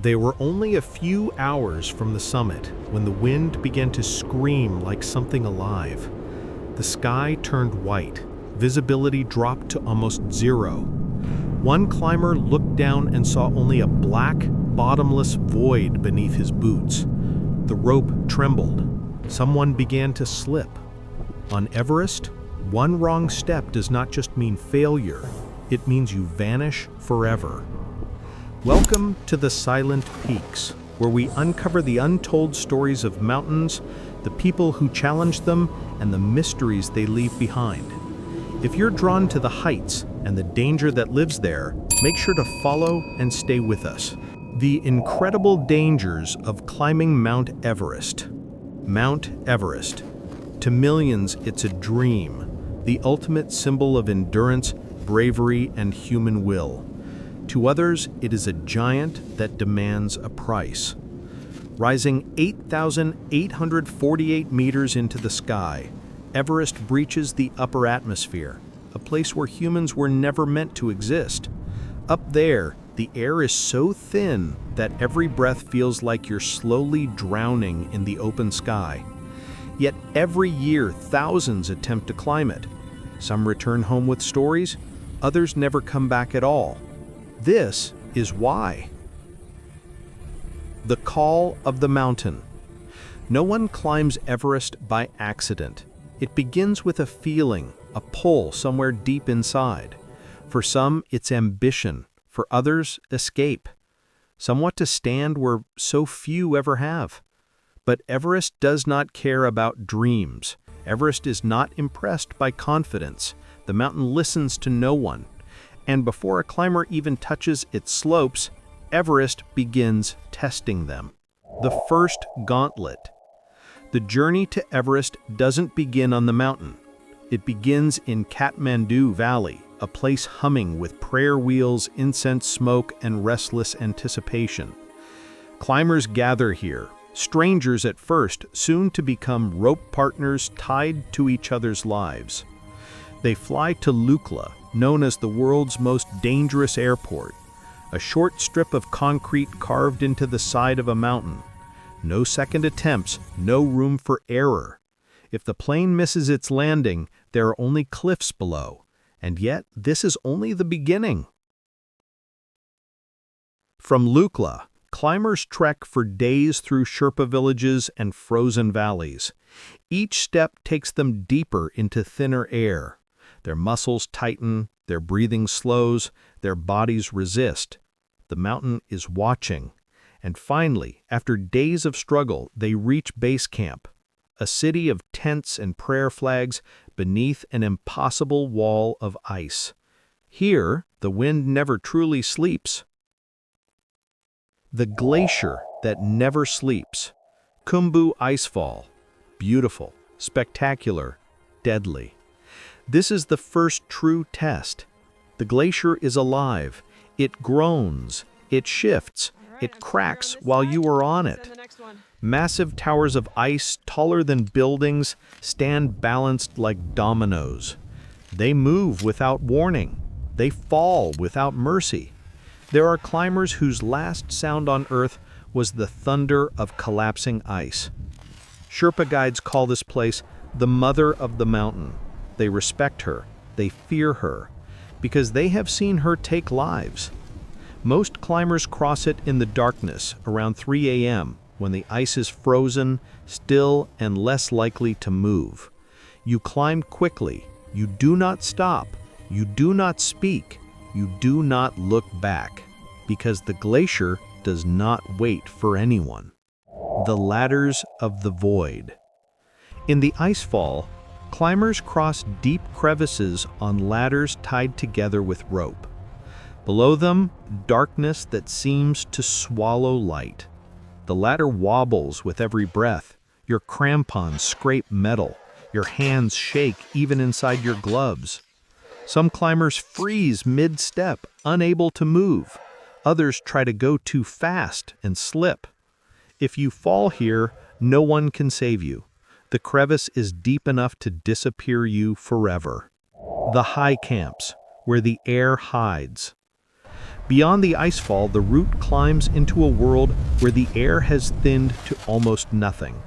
They were only a few hours from the summit when the wind began to scream like something alive. The sky turned white. Visibility dropped to almost zero. One climber looked down and saw only a black, bottomless void beneath his boots. The rope trembled. Someone began to slip. On Everest, one wrong step does not just mean failure, it means you vanish forever. Welcome to the Silent Peaks, where we uncover the untold stories of mountains, the people who challenge them, and the mysteries they leave behind. If you're drawn to the heights and the danger that lives there, make sure to follow and stay with us. The incredible dangers of climbing Mount Everest. Mount Everest. To millions, it's a dream, the ultimate symbol of endurance, bravery, and human will. To others, it is a giant that demands a price. Rising 8,848 meters into the sky, Everest breaches the upper atmosphere, a place where humans were never meant to exist. Up there, the air is so thin that every breath feels like you're slowly drowning in the open sky. Yet every year, thousands attempt to climb it. Some return home with stories, others never come back at all. This is why. The call of the mountain. No one climbs Everest by accident. It begins with a feeling, a pull somewhere deep inside. For some, it's ambition. For others, escape. Somewhat to stand where so few ever have. But Everest does not care about dreams. Everest is not impressed by confidence. The mountain listens to no one. And before a climber even touches its slopes, Everest begins testing them. The first gauntlet. The journey to Everest doesn't begin on the mountain. It begins in Kathmandu Valley, a place humming with prayer wheels, incense smoke, and restless anticipation. Climbers gather here, strangers at first, soon to become rope partners tied to each other's lives. They fly to Lukla, known as the world's most dangerous airport, a short strip of concrete carved into the side of a mountain. No second attempts, no room for error. If the plane misses its landing, there are only cliffs below. And yet, this is only the beginning. From Lukla, climbers trek for days through Sherpa villages and frozen valleys. Each step takes them deeper into thinner air. Their muscles tighten, their breathing slows, their bodies resist. The mountain is watching. And finally, after days of struggle, they reach base camp, a city of tents and prayer flags beneath an impossible wall of ice. Here, the wind never truly sleeps. The glacier that never sleeps. Khumbu Icefall. Beautiful, spectacular, deadly. This is the first true test. The glacier is alive. It groans. It shifts. It cracks while you are on it. Massive towers of ice, taller than buildings, stand balanced like dominoes. They move without warning. They fall without mercy. There are climbers whose last sound on Earth was the thunder of collapsing ice. Sherpa guides call this place the Mother of the Mountain. They respect her. They fear her, because they have seen her take lives. Most climbers cross it in the darkness around 3 a.m. when the ice is frozen, still, and less likely to move. You climb quickly. You do not stop. You do not speak. You do not look back, because the glacier does not wait for anyone. The ladders of the void. In the icefall, climbers cross deep crevices on ladders tied together with rope. Below them, darkness that seems to swallow light. The ladder wobbles with every breath. Your crampons scrape metal. Your hands shake even inside your gloves. Some climbers freeze mid-step, unable to move. Others try to go too fast and slip. If you fall here, no one can save you. The crevice is deep enough to disappear you forever. The high camps, where the air hides. Beyond the icefall, the route climbs into a world where the air has thinned to almost nothing.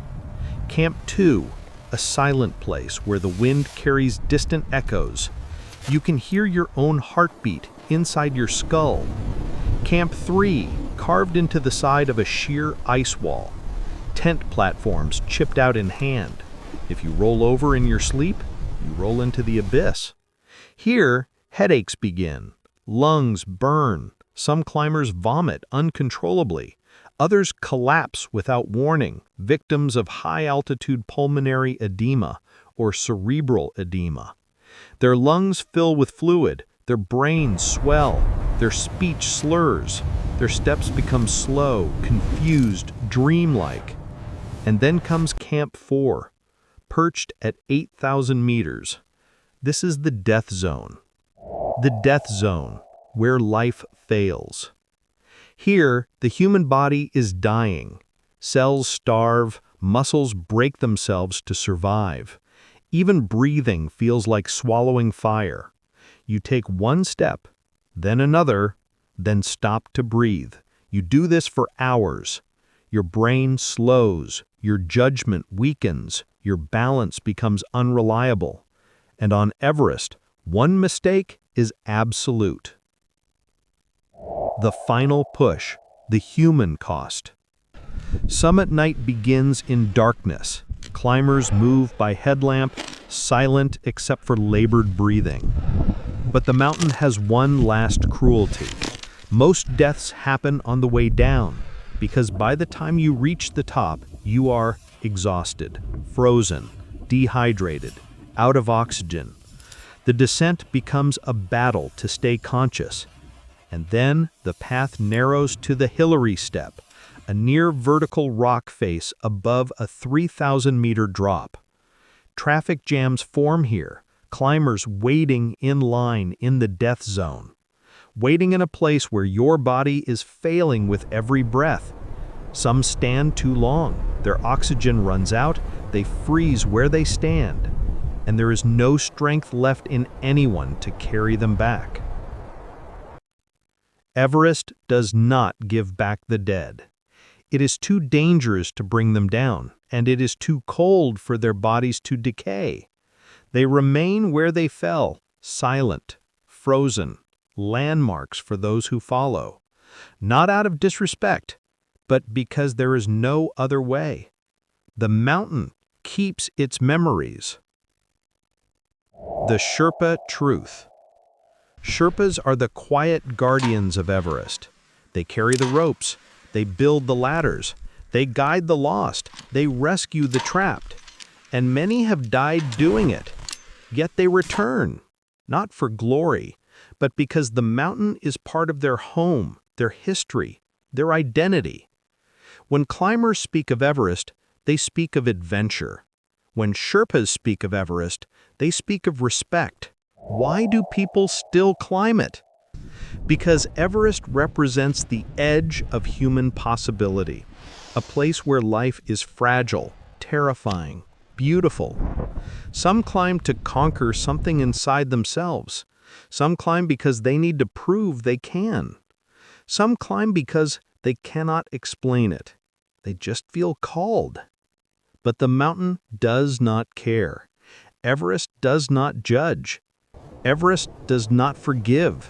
Camp 2, a silent place where the wind carries distant echoes. You can hear your own heartbeat inside your skull. Camp 3, carved into the side of a sheer ice wall. Tent platforms chipped out in hand. If you roll over in your sleep, you roll into the abyss. Here, headaches begin. Lungs burn. Some climbers vomit uncontrollably. Others collapse without warning, victims of high-altitude pulmonary edema or cerebral edema. Their lungs fill with fluid, their brains swell, their speech slurs, their steps become slow, confused, dreamlike. And then comes Camp 4, perched at 8,000 meters. This is the death zone. The death zone, where life fails. Here, the human body is dying. Cells starve, muscles break themselves to survive. Even breathing feels like swallowing fire. You take one step, then another, then stop to breathe. You do this for hours. Your brain slows, your judgment weakens, your balance becomes unreliable. And on Everest, one mistake is absolute. The final push, the human cost. Summit night begins in darkness. Climbers move by headlamp, silent except for labored breathing. But the mountain has one last cruelty. Most deaths happen on the way down, because by the time you reach the top, you are exhausted, frozen, dehydrated, out of oxygen. The descent becomes a battle to stay conscious. And then the path narrows to the Hillary Step, a near-vertical rock face above a 3,000-meter drop. Traffic jams form here, climbers waiting in line in the death zone, waiting in a place where your body is failing with every breath. Some stand too long, their oxygen runs out, they freeze where they stand, and there is no strength left in anyone to carry them back. Everest does not give back the dead. It is too dangerous to bring them down, and it is too cold for their bodies to decay. They remain where they fell, silent, frozen, landmarks for those who follow. Not out of disrespect, but because there is no other way. The mountain keeps its memories. The Sherpa truth. Sherpas are the quiet guardians of Everest. They carry the ropes, they build the ladders, they guide the lost, they rescue the trapped. And many have died doing it. Yet they return, not for glory, but because the mountain is part of their home, their history, their identity. When climbers speak of Everest, they speak of adventure. When Sherpas speak of Everest, they speak of respect. Why do people still climb it? Because Everest represents the edge of human possibility, a place where life is fragile, terrifying, beautiful. Some climb to conquer something inside themselves. Some climb because they need to prove they can. Some climb because they cannot explain it. They just feel called. But the mountain does not care. Everest does not judge. Everest does not forgive.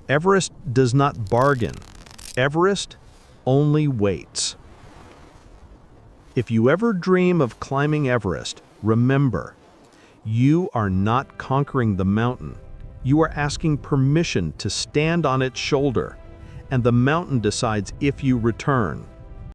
Everest does not bargain. Everest only waits. If you ever dream of climbing Everest, remember, you are not conquering the mountain. You are asking permission to stand on its shoulder, and the mountain decides if you return.